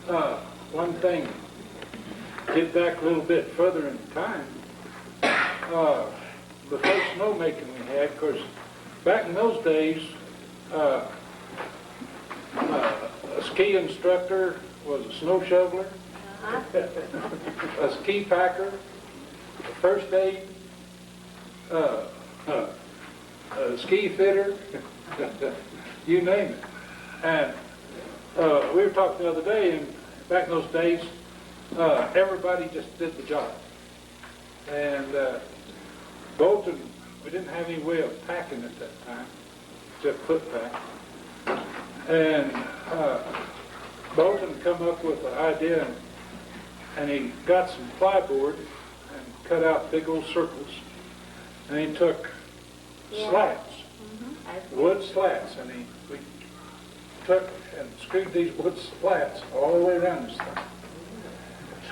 one thing, get back a little bit further in time, the first snowmaking we had, of course, back in those days, a ski instructor was a snow shoveler, a ski packer, a first aid, a ski fitter, you name it. And we were talking the other day, and back in those days, everybody just did the job. And Bolton, we didn't have any way of packing at that time, just foot pack. And Bolton come up with an idea, and he got some plyboard and cut out big old circles, and he took slats, wood slats, and we took and screwed these wood slats all the way around this thing.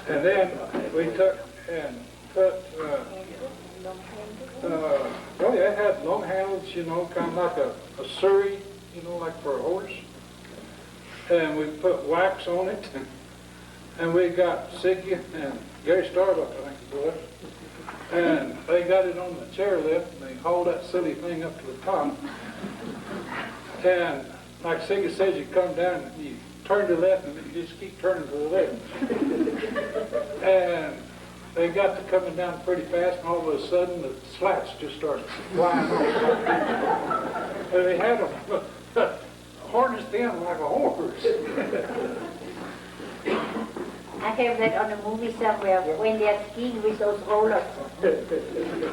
And then we took and put, well, yeah, it had long handles, you know, kind of like a surrey, you know, like for a horse. And we put wax on it, and we got Siggy and Gary Starbuck, I think it was, and they got it on the chairlift, and they hauled that silly thing up to the top. And like Siggy says, you come down and you turn to the left, and you just keep turning to the left. And they got to coming down pretty fast, and all of a sudden the slats just started flying off. And they had them harnessed in like a horse. I have that on a movie somewhere when they're skiing with those rollers.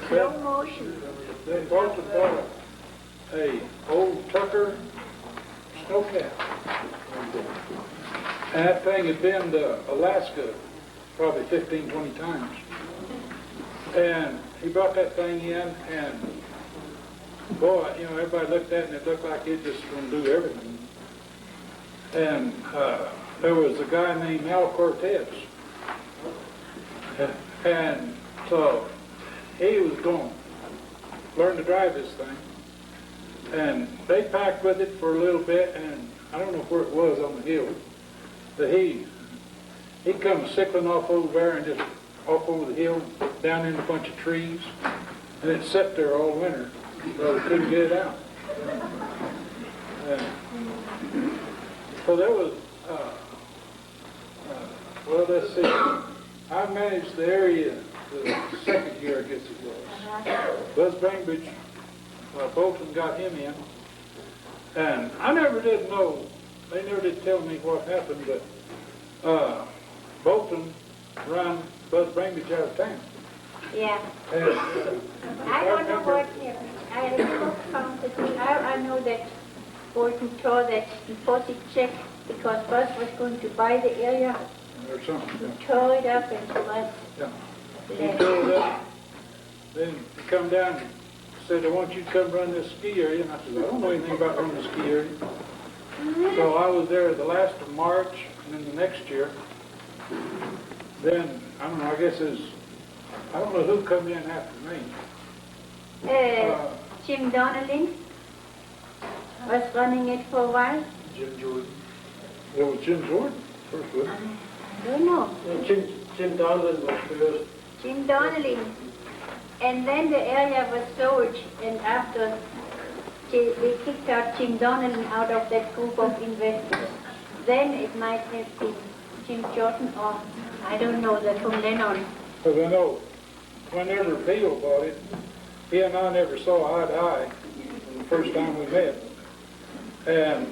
Slow motion. They bought a old Tucker snowcat. And that thing had been to Alaska probably 15, 20 times. And he brought that thing in, and boy, you know, everybody looked at it and it looked like it just going to do everything. And there was a guy named Al Cortez. And so he was going to learn to drive this thing. And they packed with it for a little bit, and I don't know where it was on the hill, but he come sickling off over there and just off over the hill, down in a bunch of trees, and it sat there all winter, so we couldn't get it out. So there was, well, let's see, I managed the area the second year, I guess it was. Buzz Bainbridge, Bolton got him in, and I never did know, they never did tell me what happened, but Bolton ran Buzz Bainbridge out of town. Yeah. And, I don't know what happened. I found it. I know that Bolton tore that deposit check because Buzz was going to buy the area. or something. He tore it up and Buzz He tore it up. Then he come down and said, I want you to come run this ski area. And I said, I don't know anything about running the ski area. So I was there the last of March, and then the next year. Then, I don't know, I guess I don't know who come in after me. Jim Donnelly was running it for a while. Jim Jordan. It was Jim Jordan first, wasn't it? I don't know. Jim Donnelly was first. Jim Donnelly. And then the area was sold, and after they kicked out Jim Donnelly out of that group of investors, then it might have been Jim Jordan or I don't know, that from then on. Because I know whenever Peel bought it, he and I never saw eye to eye the first time we met. And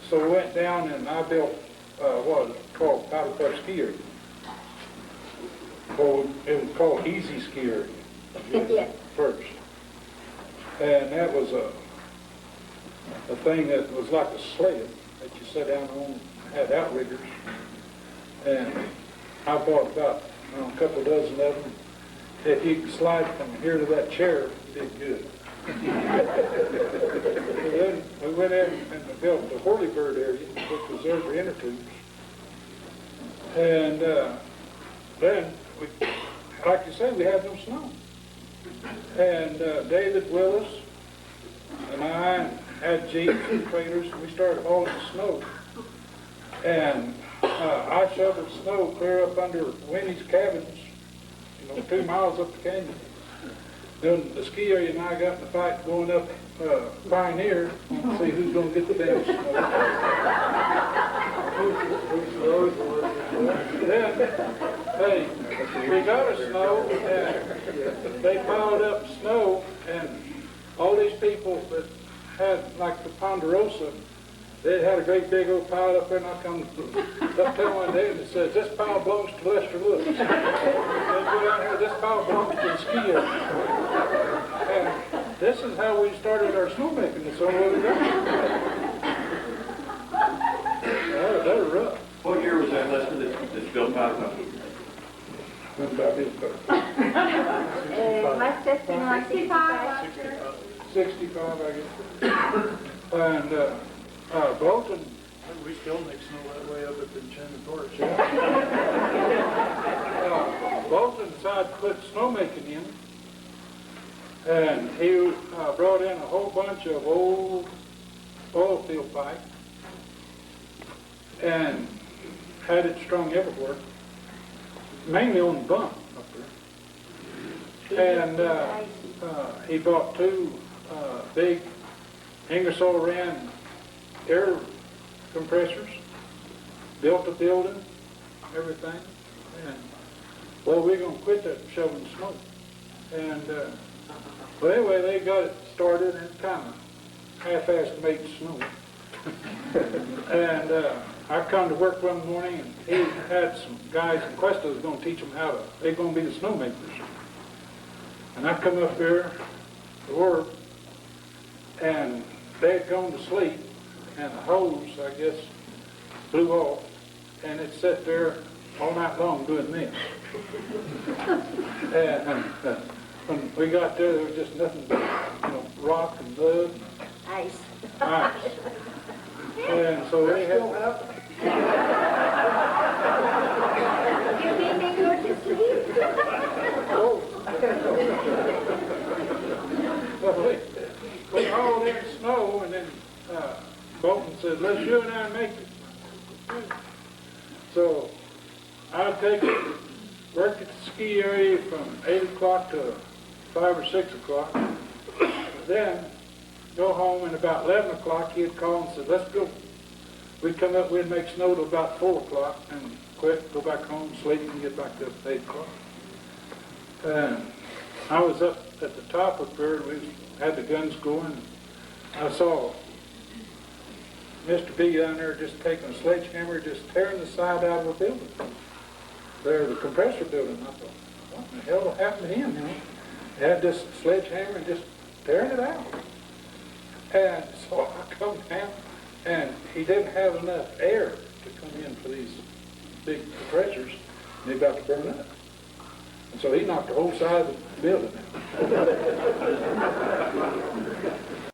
so we went down and I built what was called Powder Puff Ski Area. It was called Easy Ski Area first. And that was a thing that was like a sled that you sat down on, had outriggers. And I bought about a couple dozen of them. If you could slide from here to that chair, it did good. So then we went in and built the Whirlybird area, which was there for inner tubes. And then, like you said, we had no snow. And David Willis and I had jeeps and trailers, and we started hauling the snow. And I shoveled snow clear up under Winnie's cabins, 2 miles up the canyon. Then the ski area and I got in a fight going up Pioneer to see who's going to get the damn snow. Then, hey, we got our snow, and they piled up snow, and all these people that had, like the Ponderosa, they had a great big old pile up there, and I come up there one day and it says, this pile belongs to Lester Lewis. They go down here, this pile belongs to the ski area. And this is how we started our snowmaking. It's all over there. That was rough. What year was that, Lester, that built out of? About this, Must have been like 65. 65, I guess. And Bolton, We still make snow that way up at the Enchanted Forest. Bolton decided to put snowmaking in, and he brought in a whole bunch of old oil field pipe and had it strung everywhere, mainly on the bump up there. And he bought 2 big Ingersoll Rand air compressors, built a building, everything, and well, we're going to quit that shoveling snow. And well, anyway, they got it started and kind of half-assed made snow. And I come to work one morning, and he had some guys in Cuesta was going to teach them they're going to be the snowmakers. And I come up there to work, and they had gone to sleep, and the hose, I guess, blew off, and it sat there all night long doing this. And when we got there was just nothing but, rock and mud and Ice. ice. And so they had... You mean they go to sleep? Oh. Well, we hauled in snow, and then Bolton said, let's you and I make it. So I'd take it, work at the ski area from 8 o'clock to 5 or 6 o'clock. Then go home, and about 11 o'clock he'd call and said, let's go. We'd come up, we'd make snow till about 4 o'clock and quit, go back home, sleep, and get back up at 8 o'clock. And I was up at the top up there, we had the guns going. I saw Mr. B down there just taking a sledgehammer, just tearing the side out of a building. There, the compressor building. I thought, what in the hell happened to him, He had this sledgehammer and just tearing it out. And so I come down, and he didn't have enough air to come in for these big compressors, and they about to burn up. And so he knocked the whole side of the building out.